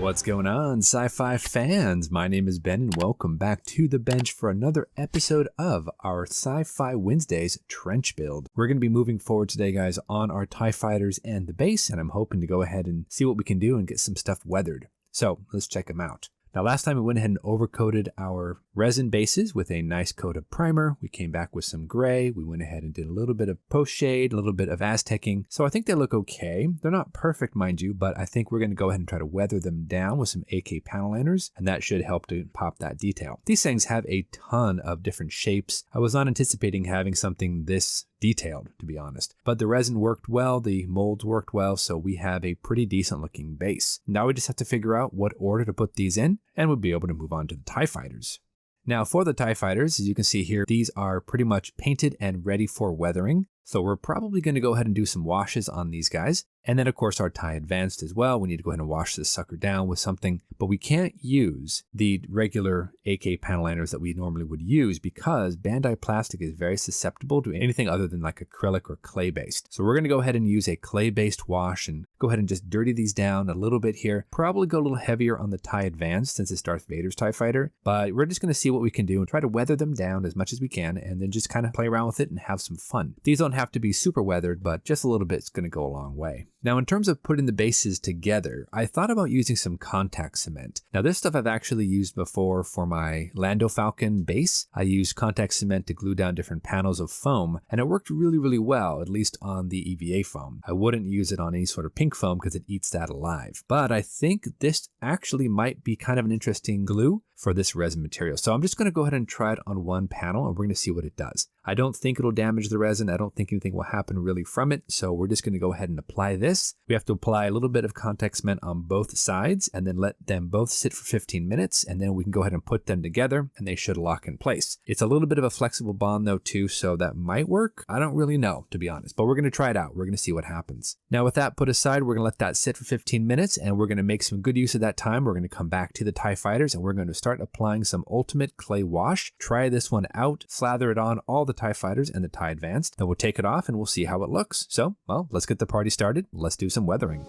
What's going on, sci-fi fans? My name is Ben and welcome back to the bench for another episode of our Sci-Fi Wednesdays trench build. We're going to be moving forward today, guys, on our TIE fighters and the base, and I'm hoping to go ahead and see what we can do and get some stuff weathered. So let's check them out. Now, last time we went ahead and overcoated our resin bases with a nice coat of primer. We came back with some gray. We went ahead and did a little bit of post shade, a little bit of Aztecing. So I think they look okay. They're not perfect, mind you, but I think we're going to go ahead and try to weather them down with some AK panel liners, and that should help to pop that detail. These things have a ton of different shapes. I was not anticipating having something this detailed, to be honest, but the resin worked well, the molds worked well, so we have a pretty decent looking base. Now we just have to figure out what order to put these in, and we'll be able to move on to the TIE fighters. Now for the TIE fighters, as you can see here, these are pretty much painted and ready for weathering. So we're probably going to go ahead and do some washes on these guys. And then of course our TIE Advanced as well. We need to go ahead and wash this sucker down with something, but we can't use the regular AK panel liners that we normally would use because Bandai plastic is very susceptible to anything other than like acrylic or clay based. So we're going to go ahead and use a clay based wash and go ahead and just dirty these down a little bit here. Probably go a little heavier on the TIE Advanced since it's Darth Vader's TIE fighter, but we're just going to see what we can do and try to weather them down as much as we can and then just kind of play around with it and have some fun. These don't have to be super weathered, but just a little bit is going to go a long way. Now, in terms of putting the bases together, I thought about using some contact cement. Now, this stuff I've actually used before for my Lando Falcon base. I used contact cement to glue down different panels of foam, and it worked really, really well, at least on the EVA foam. I wouldn't use it on any sort of pink foam because it eats that alive. But I think this actually might be kind of an interesting glue for this resin material. So I'm just going to go ahead and try it on one panel and we're going to see what it does. I don't think it'll damage the resin. I don't think anything will happen really from it. So we're just going to go ahead and apply this. We have to apply a little bit of contact cement on both sides and then let them both sit for 15 minutes. And then we can go ahead and put them together and they should lock in place. It's a little bit of a flexible bond though too, so that might work. I don't really know, to be honest, but we're going to try it out. We're going to see what happens. Now with that put aside, we're going to let that sit for 15 minutes and we're going to make some good use of that time. We're going to come back to the TIE fighters and we're going to start applying some ultimate clay wash. Try this one out, slather it on all the TIE fighters and the TIE Advanced. Then we'll take it off and we'll see how it looks. So, well, let's get the party started. Let's do some weathering.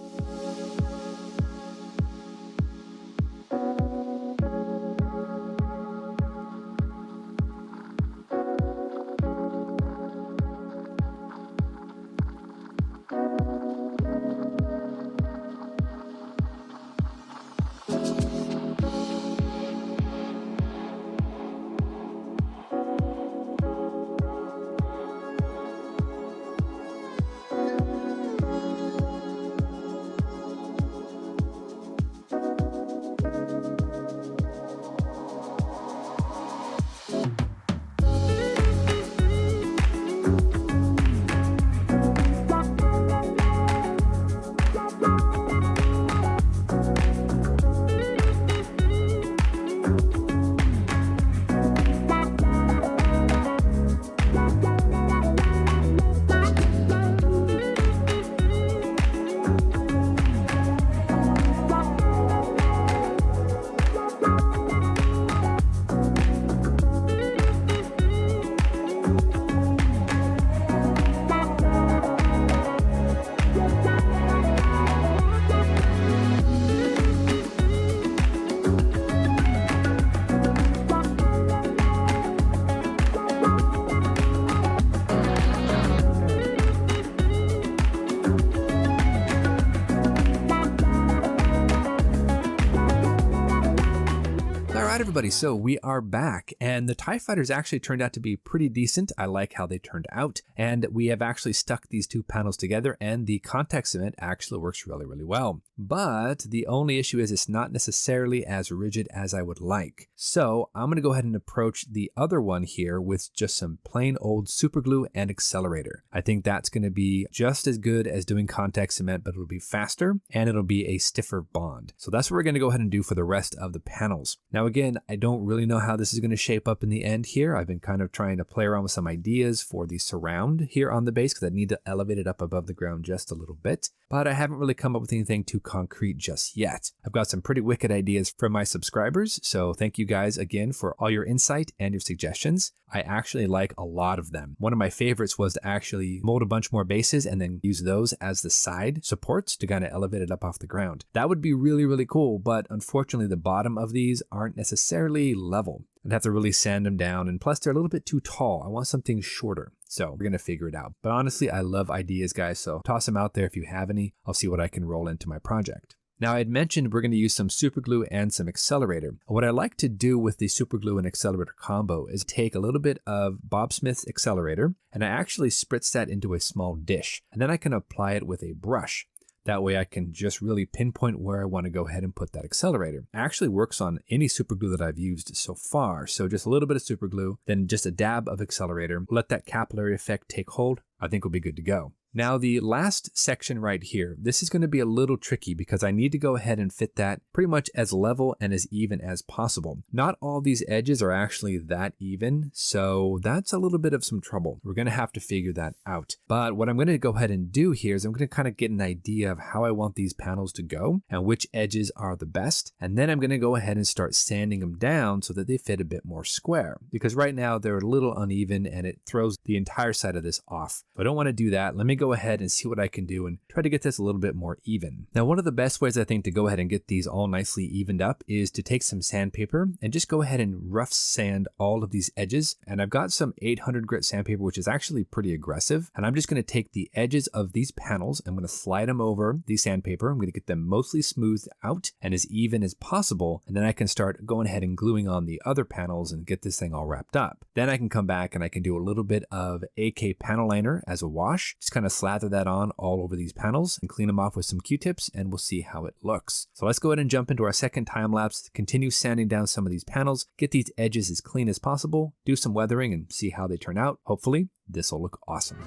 Everybody, so we are back and the TIE fighters actually turned out to be pretty decent. I like how they turned out and we have actually stuck these two panels together and the contact cement actually works really, really well. But the only issue is it's not necessarily as rigid as I would like. So I'm going to go ahead and approach the other one here with just some plain old super glue and accelerator. I think that's going to be just as good as doing contact cement, but it'll be faster and it'll be a stiffer bond. So that's what we're going to go ahead and do for the rest of the panels. Now again, again, I don't really know how this is going to shape up in the end here. I've been kind of trying to play around with some ideas for the surround here on the base because I need to elevate it up above the ground just a little bit, but I haven't really come up with anything too concrete just yet. I've got some pretty wicked ideas from my subscribers, so thank you guys again for all your insight and your suggestions. I actually like a lot of them. One of my favorites was to actually mold a bunch more bases and then use those as the side supports to kind of elevate it up off the ground. That would be really, really cool, but unfortunately the bottom of these aren't necessarily level. I'd have to really sand them down, and plus they're a little bit too tall. I want something shorter. So we're going to figure it out. But honestly, I love ideas, guys, so toss them out there if you have any. I'll see what I can roll into my project. Now, I had mentioned we're going to use some super glue and some accelerator. What I like to do with the super glue and accelerator combo is take a little bit of Bob Smith's accelerator, and I actually spritz that into a small dish, and then I can apply it with a brush. That way I can just really pinpoint where I want to go ahead and put that accelerator. It actually works on any super glue that I've used so far. So just a little bit of super glue, then just a dab of accelerator, let that capillary effect take hold. I think we'll be good to go. Now the last section right here, this is going to be a little tricky because I need to go ahead and fit that pretty much as level and as even as possible. Not all these edges are actually that even, so that's a little bit of some trouble. We're going to have to figure that out. But what I'm going to go ahead and do here is I'm going to kind of get an idea of how I want these panels to go and which edges are the best. And then I'm going to go ahead and start sanding them down so that they fit a bit more square, because right now they're a little uneven and it throws the entire side of this off. I don't want to do that. Let me go ahead and see what I can do and try to get this a little bit more even. Now, one of the best ways I think to go ahead and get these all nicely evened up is to take some sandpaper and just go ahead and rough sand all of these edges. And I've got some 800 grit sandpaper, which is actually pretty aggressive. And I'm just going to take the edges of these panels. I'm going to slide them over the sandpaper. I'm going to get them mostly smoothed out and as even as possible. And then I can start going ahead and gluing on the other panels and get this thing all wrapped up. Then I can come back and I can do a little bit of AK panel liner as a wash. Just kind of slather that on all over these panels and clean them off with some Q-tips, and we'll see how it looks. So let's go ahead and jump into our second time lapse, continue sanding down some of these panels, get these edges as clean as possible, do some weathering and see how they turn out. Hopefully this will look awesome.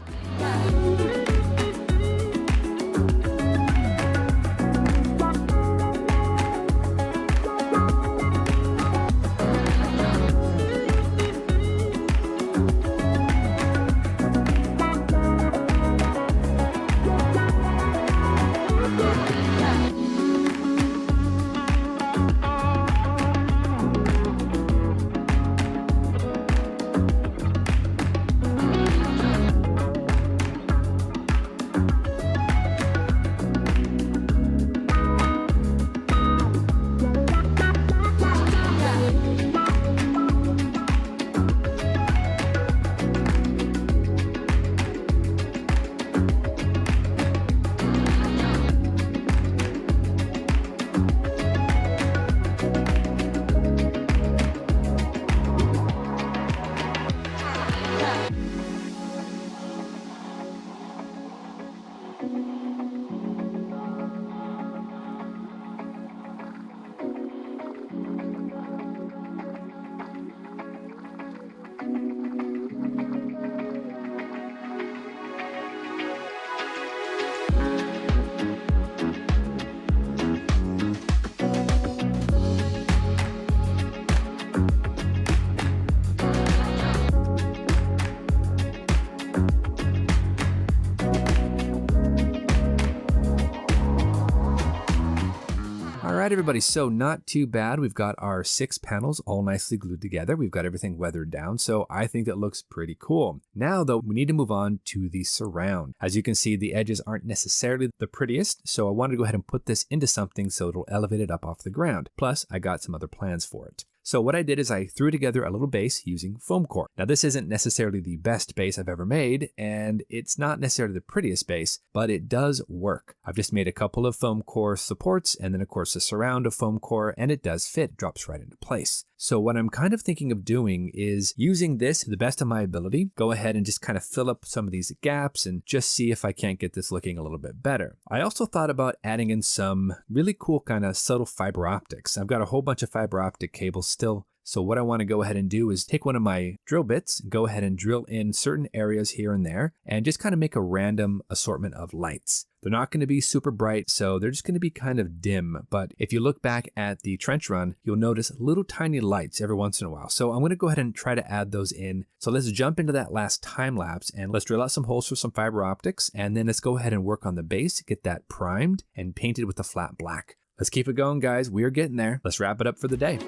All right, everybody, so not too bad. We've got our 6 panels all nicely glued together. We've got everything weathered down, so I think that looks pretty cool. Now, though, we need to move on to the surround. As you can see, the edges aren't necessarily the prettiest, so I wanted to go ahead and put this into something so it'll elevate it up off the ground. Plus, I got some other plans for it. So what I did is I threw together a little base using foam core. Now this isn't necessarily the best base I've ever made, and it's not necessarily the prettiest base, but it does work. I've just made a couple of foam core supports, and then of course a surround of foam core, and it does fit, it drops right into place. So what I'm kind of thinking of doing is using this to the best of my ability, go ahead and just kind of fill up some of these gaps and just see if I can't get this looking a little bit better. I also thought about adding in some really cool kind of subtle fiber optics. I've got a whole bunch of fiber optic cables still So what I want to go ahead and do is take one of my drill bits, go ahead and drill in certain areas here and there, and just kind of make a random assortment of lights. They're not going to be super bright, so they're just going to be kind of dim. But if you look back at the trench run, you'll notice little tiny lights every once in a while. So I'm going to go ahead and try to add those in. So let's jump into that last time lapse and let's drill out some holes for some fiber optics. And then let's go ahead and work on the base, get that primed and painted with the flat black. Let's keep it going, guys. We are getting there. Let's wrap it up for the day.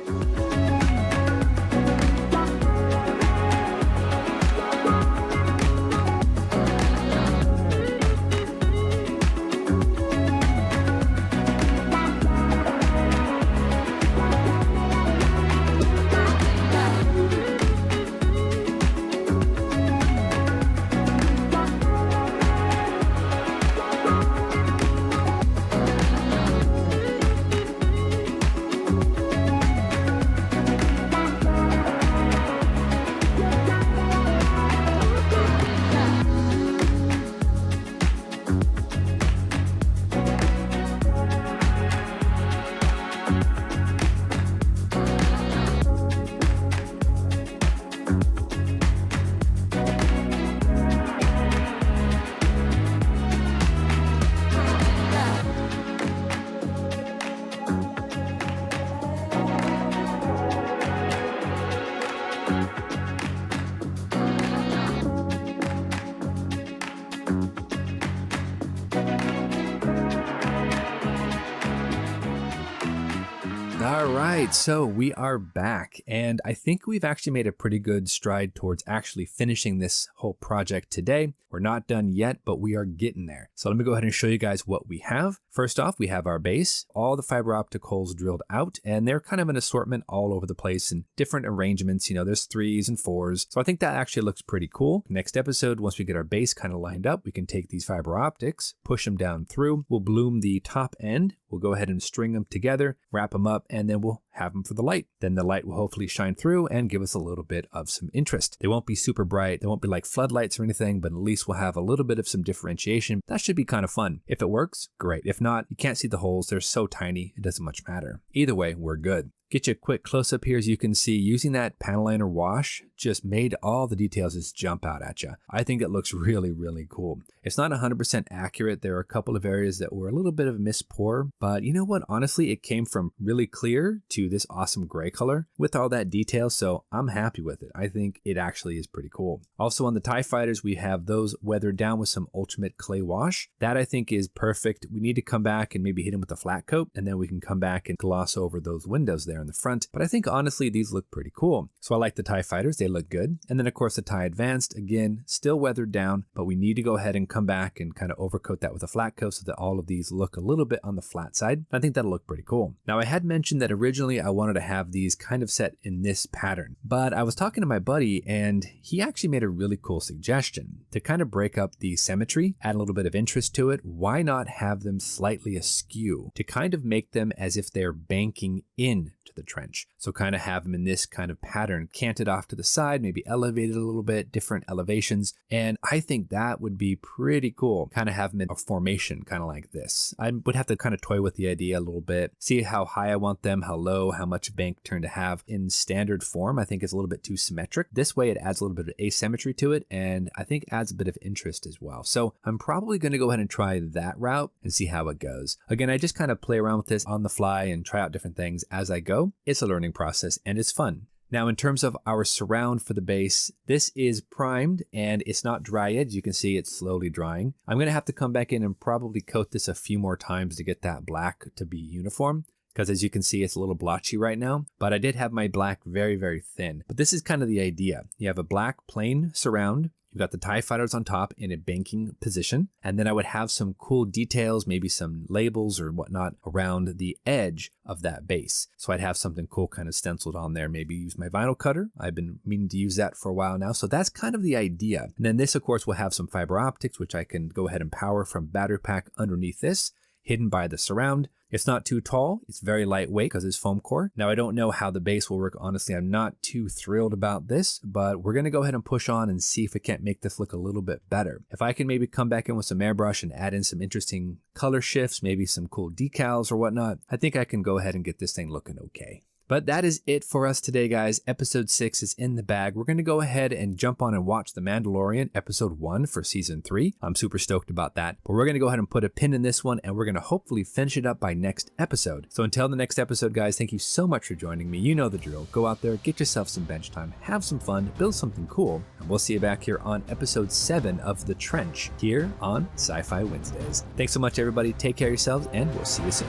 All right, so we are back, and I think we've actually made a pretty good stride towards actually finishing this whole project today. We're not done yet, but we are getting there. So let me go ahead and show you guys what we have. First off, we have our base, all the fiber optic holes drilled out, and they're kind of an assortment all over the place in different arrangements. You know, there's 3s and 4s. So I think that actually looks pretty cool. Next episode, once we get our base kind of lined up, we can take these fiber optics, push them down through. We'll bloom the top end. We'll go ahead and string them together, wrap them up, and then we'll have them for the light. Then the light will hopefully shine through and give us a little bit of some interest. They won't be super bright. They won't be like floodlights or anything, but at least we'll have a little bit of some differentiation. That should be kind of fun. If it works, great. If not, you can't see the holes. They're so tiny, it doesn't much matter. Either way, we're good. Get you a quick close-up here. As you can see, using that panel liner wash just made all the details just jump out at you. I think it looks really, really cool. It's not 100% accurate. There are a couple of areas that were a little bit of a mist pour, but you know what? Honestly, it came from really clear to this awesome gray color with all that detail, so I'm happy with it. I think it actually is pretty cool. Also on the TIE Fighters, we have those weathered down with some ultimate clay wash. That I think is perfect. We need to come back and maybe hit them with a flat coat, and then we can come back and gloss over those windows there in the front. But I think honestly, these look pretty cool. So I like the TIE Fighters. They look good. And then of course the TIE Advanced, again, still weathered down, but we need to go ahead and come back and kind of overcoat that with a flat coat so that all of these look a little bit on the flat side. I think that'll look pretty cool. Now I had mentioned that originally I wanted to have these kind of set in this pattern, but I was talking to my buddy and he actually made a really cool suggestion to kind of break up the symmetry, add a little bit of interest to it. Why not have them slightly askew to kind of make them as if they're banking in to the trench? So kind of have them in this kind of pattern, canted off to the side, maybe elevated a little bit, different elevations. And I think that would be pretty cool. Kind of have them in a formation, kind of like this. I would have to kind of toy with the idea a little bit, see how high I want them, how low, how much bank turn to have. In standard form, I think it's a little bit too symmetric. This way it adds a little bit of asymmetry to it, and I think adds a bit of interest as well. So I'm probably going to go ahead and try that route and see how it goes. Again, I just kind of play around with this on the fly and try out different things as I go. It's a learning process and it's fun. Now, in terms of our surround for the base, this is primed and it's not dry yet. As you can see, it's slowly drying. I'm going to have to come back in and probably coat this a few more times to get that black to be uniform, because as you can see, it's a little blotchy right now, but I did have my black very, very thin. But this is kind of the idea. You have a black plain surround. You've got the TIE Fighters on top in a banking position. And then I would have some cool details, maybe some labels or whatnot around the edge of that base. So I'd have something cool kind of stenciled on there, maybe use my vinyl cutter. I've been meaning to use that for a while now. So that's kind of the idea. And then this, of course, will have some fiber optics, which I can go ahead and power from battery pack underneath this, hidden by the surround. It's not too tall. It's very lightweight because it's foam core. Now, I don't know how the base will work. Honestly, I'm not too thrilled about this, but we're going to go ahead and push on and see if we can't make this look a little bit better. If I can maybe come back in with some airbrush and add in some interesting color shifts, maybe some cool decals or whatnot, I think I can go ahead and get this thing looking okay. But that is it for us today, guys. Episode 6 is in the bag. We're going to go ahead and jump on and watch The Mandalorian Episode 1 for Season 3. I'm super stoked about that. But we're going to go ahead and put a pin in this one, and we're going to hopefully finish it up by next episode. So until the next episode, guys, thank you so much for joining me. You know the drill. Go out there, get yourself some bench time, have some fun, build something cool, and we'll see you back here on Episode 7 of The Trench here on Sci-Fi Wednesdays. Thanks so much, everybody. Take care of yourselves, and we'll see you soon.